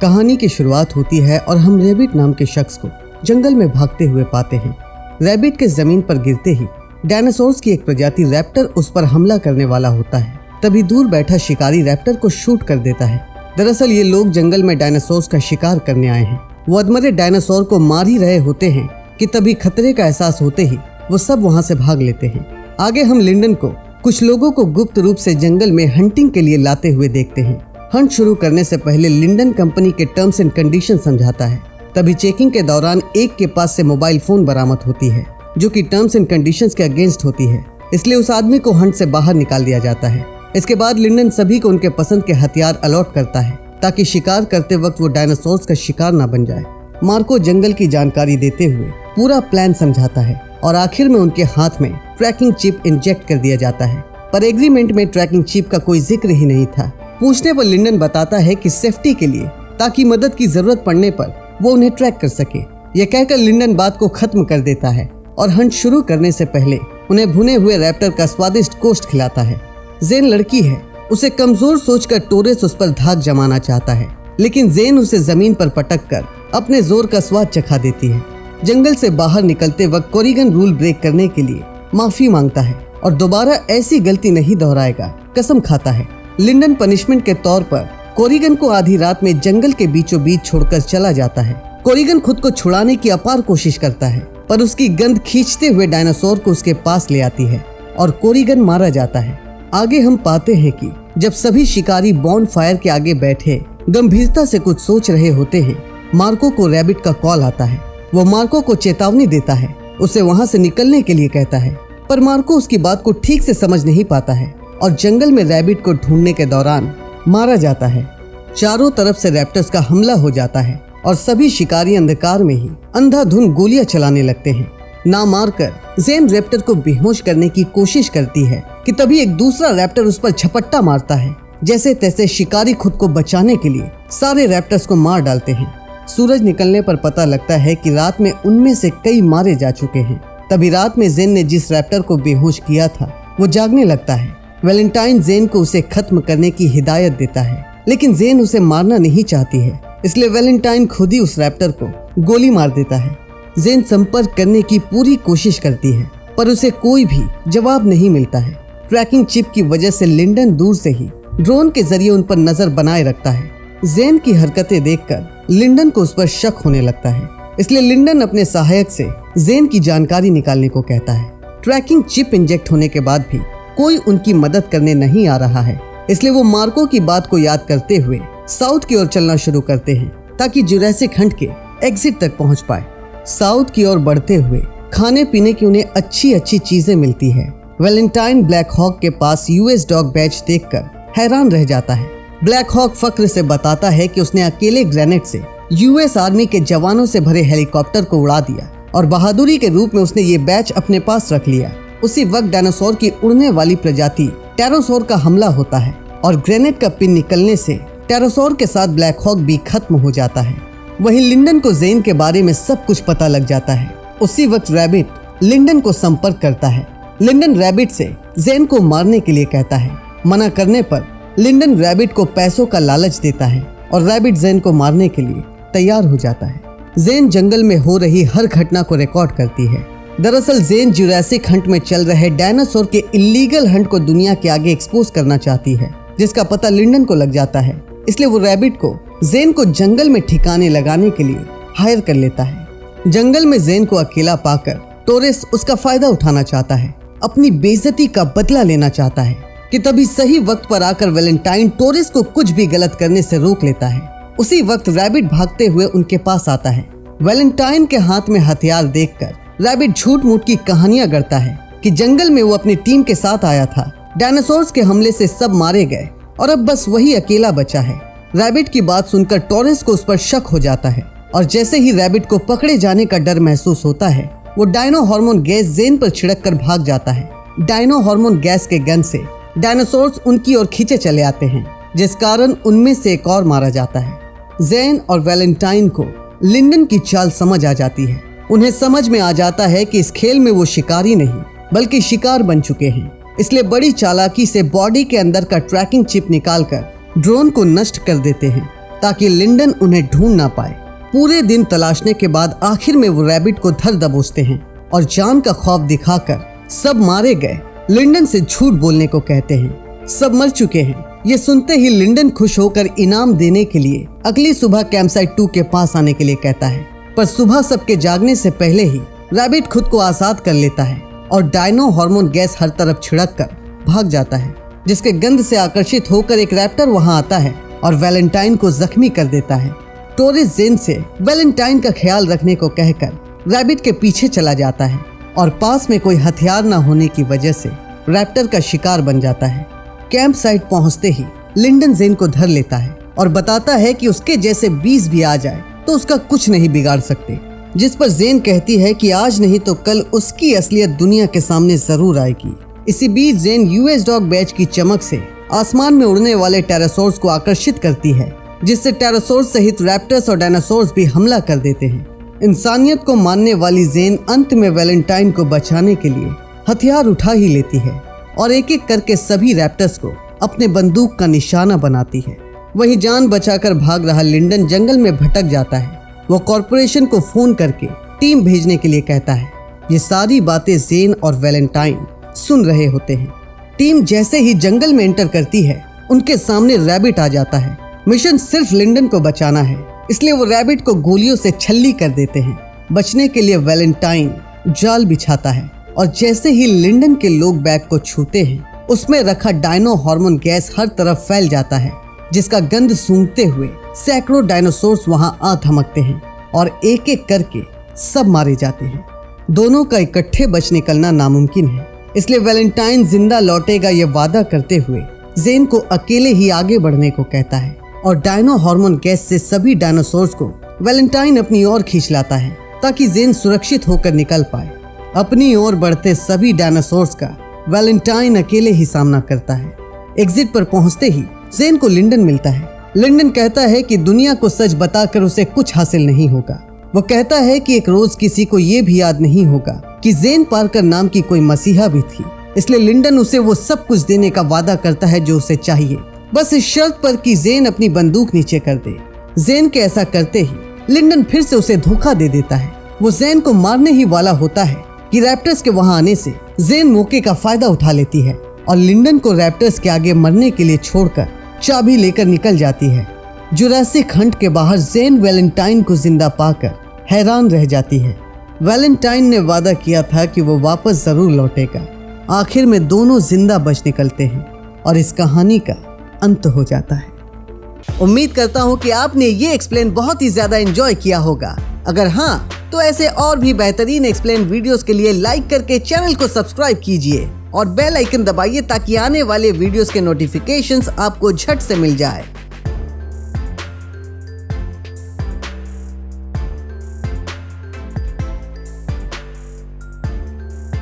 कहानी की शुरुआत होती है और हम रैबिट नाम के शख्स को जंगल में भागते हुए पाते हैं। रैबिट के जमीन पर गिरते ही डायनासोर्स की एक प्रजाति रैप्टर उस पर हमला करने वाला होता है। तभी दूर बैठा शिकारी रैप्टर को शूट कर देता है। दरअसल ये लोग जंगल में डायनासोर्स का शिकार करने आए हैं। वो अधमरे डायनासोर को मार ही रहे होते हैं कि तभी खतरे का एहसास होते ही वो सब वहाँ से भाग लेते हैं। आगे हम लिंडन को कुछ लोगों को गुप्त रूप से जंगल में हंटिंग के लिए लाते हुए देखते हैं। हंट शुरू करने से पहले लिंडन कंपनी के टर्म्स एंड कंडीशन समझाता है। तभी चेकिंग के दौरान एक के पास से मोबाइल फोन बरामद होती है जो कि टर्म्स एंड कंडीशंस के अगेंस्ट होती है, इसलिए उस आदमी को हंट से बाहर निकाल दिया जाता है। इसके बाद लिंडन सभी को उनके पसंद के हथियार अलॉट करता है ताकि शिकार करते वक्त वो डायनासोर्स का शिकार ना बन जाए। मार्को जंगल की जानकारी देते हुए पूरा प्लान समझाता है और आखिर में उनके हाथ में ट्रैकिंग चिप इंजेक्ट कर दिया जाता है, पर एग्रीमेंट में ट्रैकिंग चिप का कोई जिक्र ही नहीं था। पूछने पर लिंडन बताता है कि सेफ्टी के लिए, ताकि मदद की जरूरत पड़ने पर वो उन्हें ट्रैक कर सके। यह कहकर लिंडन बात को खत्म कर देता है और हंट शुरू करने से पहले उन्हें भुने हुए रैप्टर का स्वादिष्ट गोश्त खिलाता है। जेन लड़की है, उसे कमजोर सोचकर टोरेस उस पर धाक जमाना चाहता है, लेकिन जेन उसे जमीन पर पटक कर अपने जोर का स्वाद चखा देती है। जंगल से बाहर निकलते वक्त कोरिगन रूल ब्रेक करने के लिए माफी मांगता है और दोबारा ऐसी गलती नहीं दोहराएगा कसम खाता है। लिंडन पनिशमेंट के तौर पर कोरिगन को आधी रात में जंगल के बीचों बीच छोड़कर चला जाता है। कोरिगन खुद को छुड़ाने की अपार कोशिश करता है, पर उसकी गंध खींचते हुए डायनासोर को उसके पास ले आती है और कोरिगन मारा जाता है। आगे हम पाते हैं कि जब सभी शिकारी बॉन फायर के आगे बैठे गंभीरता से कुछ सोच रहे होते हैं, मार्को को रैबिट का कॉल आता है। वो मार्को को चेतावनी देता है, उसे वहाँ से निकलने के लिए कहता है, पर मार्को उसकी बात को ठीक से समझ नहीं पाता है और जंगल में रैबिट को ढूंढने के दौरान मारा जाता है। चारों तरफ से रैप्टर्स का हमला हो जाता है और सभी शिकारी अंधकार में ही अंधाधुंध गोलियां चलाने लगते हैं। ना मारकर जेन रैप्टर को बेहोश करने की कोशिश करती है कि तभी एक दूसरा रैप्टर उस पर झपट्टा मारता है। जैसे तैसे शिकारी खुद को बचाने के लिए सारे रैप्टर्स को मार डालते हैं। सूरज निकलने पर पता लगता है कि रात में उनमें से कई मारे जा चुके हैं। तभी रात में जेन ने जिस रैप्टर को बेहोश किया था वो जागने लगता है। वैलेंटाइन जेन को उसे खत्म करने की हिदायत देता है, लेकिन जेन उसे मारना नहीं चाहती है, इसलिए वैलेंटाइन खुद ही उस रैप्टर को गोली मार देता है। जेन संपर्क करने की पूरी कोशिश करती है, पर उसे कोई भी जवाब नहीं मिलता है। ट्रैकिंग चिप की वजह से लिंडन दूर से ही ड्रोन के जरिए उन पर नजर बनाए रखता है। जेन की हरकतें देखकर लिंडन को उस पर शक होने लगता है, इसलिए लिंडन अपने सहायक से जेन की जानकारी निकालने को कहता है। ट्रैकिंग चिप इंजेक्ट होने के बाद भी कोई उनकी मदद करने नहीं आ रहा है, इसलिए वो मार्को की बात को याद करते हुए साउथ की ओर चलना शुरू करते हैं ताकि जुरासिक हंट के एग्जिट तक पहुंच पाए। साउथ की ओर बढ़ते हुए खाने पीने की उन्हें अच्छी अच्छी चीजें मिलती है। वैलेंटाइन ब्लैक हॉक के पास यूएस डॉग बैच देखकर हैरान रह जाता है। ब्लैक हॉक फक्र से बताता है कि उसने अकेले ग्रेनेड से यूएस आर्मी के जवानों से भरे हेलीकॉप्टर को उड़ा दिया और बहादुरी के रूप में उसने ये बैच अपने पास रख लिया। उसी वक्त डायनासोर की उड़ने वाली प्रजाति टेरोसोर का हमला होता है और ग्रेनेड का पिन निकलने से टेरोसोर के साथ ब्लैक हॉक भी खत्म हो जाता है। वहीं लिंडन को जेन के बारे में सब कुछ पता लग जाता है। उसी वक्त रैबिट लिंडन को संपर्क करता है। लिंडन रैबिट से जेन को मारने के लिए कहता है। मना करने पर लिंडन रैबिट को पैसों का लालच देता है और रैबिट जेन को मारने के लिए तैयार हो जाता है। जेन जंगल में हो रही हर घटना को रिकॉर्ड करती है। दरअसल जेन जुरासिक हंट में चल रहे डायनासोर के इलीगल हंट को दुनिया के आगे एक्सपोज करना चाहती है, जिसका पता लिंडन को लग जाता है, इसलिए वो रैबिट को जेन को जंगल में ठिकाने लगाने के लिए हायर कर लेता है। जंगल में जेन को अकेला पाकर टोरेस उसका फायदा उठाना चाहता है, अपनी बेइज्जती का बदला लेना चाहता है कि तभी सही वक्त पर आकर वैलेंटाइन टोरेस को कुछ भी गलत करने से रोक लेता है। उसी वक्त रैबिट भागते हुए उनके पास आता है। वैलेंटाइन के हाथ में हथियार देखकर रैबिट झूठ मूठ की कहानियां गढ़ता है कि जंगल में वो अपनी टीम के साथ आया था, डायनासोर्स के हमले से सब मारे गए और अब बस वही अकेला बचा है। रैबिट की बात सुनकर टोरेस को उस पर शक हो जाता है और जैसे ही रैबिट को पकड़े जाने का डर महसूस होता है, वो डायनो हार्मोन गैस जेन पर छिड़क कर भाग जाता है। डायनो हार्मोन गैस के गन से डायनासोर्स उनकी ओर खींचे चले आते हैं, जिस कारण उनमें से एक और मारा जाता है। जेन और वैलेंटाइन को लिंडन की चाल समझ आ जाती है। उन्हें समझ में आ जाता है कि इस खेल में वो शिकारी नहीं बल्कि शिकार बन चुके हैं, इसलिए बड़ी चालाकी से बॉडी के अंदर का ट्रैकिंग चिप निकालकर ड्रोन को नष्ट कर देते हैं। ताकि लिंडन उन्हें ढूंढ ना पाए। पूरे दिन तलाशने के बाद आखिर में वो रैबिट को धर दबोचते हैं और जान का खौफ दिखाकर सब मारे गए लिंडन से झूठ बोलने को कहते हैं। सब मर चुके हैं। ये सुनते ही लिंडन खुश होकर इनाम देने के लिए अगली सुबह कैंपसाइट 2 के पास आने के लिए कहता है, पर सुबह सबके जागने से पहले ही रैबिट खुद को आजाद कर लेता है और डायनो हार्मोन गैस हर तरफ छिड़क कर भाग जाता है, जिसके गंध से आकर्षित होकर एक रैप्टर वहां आता है और वैलेंटाइन को जख्मी कर देता है। टोरिस जेन से वैलेंटाइन का ख्याल रखने को कहकर रैबिट के पीछे चला जाता है और पास में कोई हथियार न होने की वजह से रैप्टर का शिकार बन जाता है। कैंप साइट पहुंचते ही लिंडन जेन को धर लेता है और बताता है कि उसके जैसे 20 भी आ जाए तो उसका कुछ नहीं बिगाड़ सकते, जिस पर जेन कहती है कि आज नहीं तो कल उसकी असलियत दुनिया के सामने जरूर आएगी। इसी बीच जेन यूएस डॉग बैच की चमक से आसमान में उड़ने वाले टेरासोर्स को आकर्षित करती है, जिससे टेरासोर्स सहित रैप्टर्स और डायनासोर्स भी हमला कर देते हैं। इंसानियत को मानने वाली जेन अंत में वैलेंटाइन को बचाने के लिए हथियार उठा ही लेती है और एक एक करके सभी रैप्टर्स को अपने बंदूक का निशाना बनाती है। वहीं जान बचाकर भाग रहा लिंडन जंगल में भटक जाता है। वो कॉरपोरेशन को फोन करके टीम भेजने के लिए कहता है। ये सारी बातें जेन और वैलेंटाइन सुन रहे होते हैं। टीम जैसे ही जंगल में एंटर करती है, उनके सामने रैबिट आ जाता है। मिशन सिर्फ लिंडन को बचाना है, इसलिए वो रैबिट को गोलियों से छल्ली कर देते हैं। बचने के लिए वैलेंटाइन जाल बिछाता है और जैसे ही लिंडन के लोग बैग को छूते हैं, उसमें रखा डायनो हार्मोन गैस हर तरफ फैल जाता है, जिसका गंध सूंघते हुए सैकड़ों डायनासोर्स वहां आ थमकते हैं और एक एक करके सब मारे जाते हैं। दोनों का इकट्ठे बच निकलना नामुमकिन है, इसलिए वैलेंटाइन जिंदा लौटेगा ये वादा करते हुए जेन को अकेले ही आगे बढ़ने को कहता है और डायनो हार्मोन गैस से सभी डायनासोर्स को वैलेंटाइन अपनी ओर खींच लाता है ताकि जेन सुरक्षित होकर निकल पाए। अपनी ओर बढ़ते सभी डायनासोर्स का वैलेंटाइन अकेले ही सामना करता है। एग्जिट पर पहुंचते ही जेन को लिंडन मिलता है। लिंडन कहता है कि दुनिया को सच बताकर उसे कुछ हासिल नहीं होगा। वो कहता है कि एक रोज किसी को ये भी याद नहीं होगा कि जेन पार्कर नाम की कोई मसीहा भी थी, इसलिए लिंडन उसे वो सब कुछ देने का वादा करता है जो उसे चाहिए, बस इस शर्त पर कि जेन अपनी बंदूक नीचे कर दे। जेन के ऐसा करते ही लिंडन फिर से उसे धोखा दे देता है। वो जेन को मारने ही वाला होता है कि रैप्टर्स के वहां आने से जेन मौके का फायदा उठा लेती है और लिंडन को रैप्टर्स के आगे मरने के लिए छोड़कर चाबी लेकर निकल जाती है। जुरासिक हंट के बाहर जेन वैलेंटाइन को जिंदा पाकर हैरान रह जाती है। वैलेंटाइन ने वादा किया था कि वो वापस जरूर लौटेगा। आखिर में दोनों जिंदा बच निकलते हैं और इस कहानी का अंत हो जाता है। उम्मीद करता हूँ कि आपने ये एक्सप्लेन बहुत ही ज्यादा एंजॉय किया होगा। अगर हाँ, तो ऐसे और भी बेहतरीन एक्सप्लेन वीडियोस के लिए लाइक करके चैनल को सब्सक्राइब कीजिए और बेल आइकन दबाइए ताकि आने वाले वीडियोस के नोटिफिकेशंस आपको झट से मिल जाए।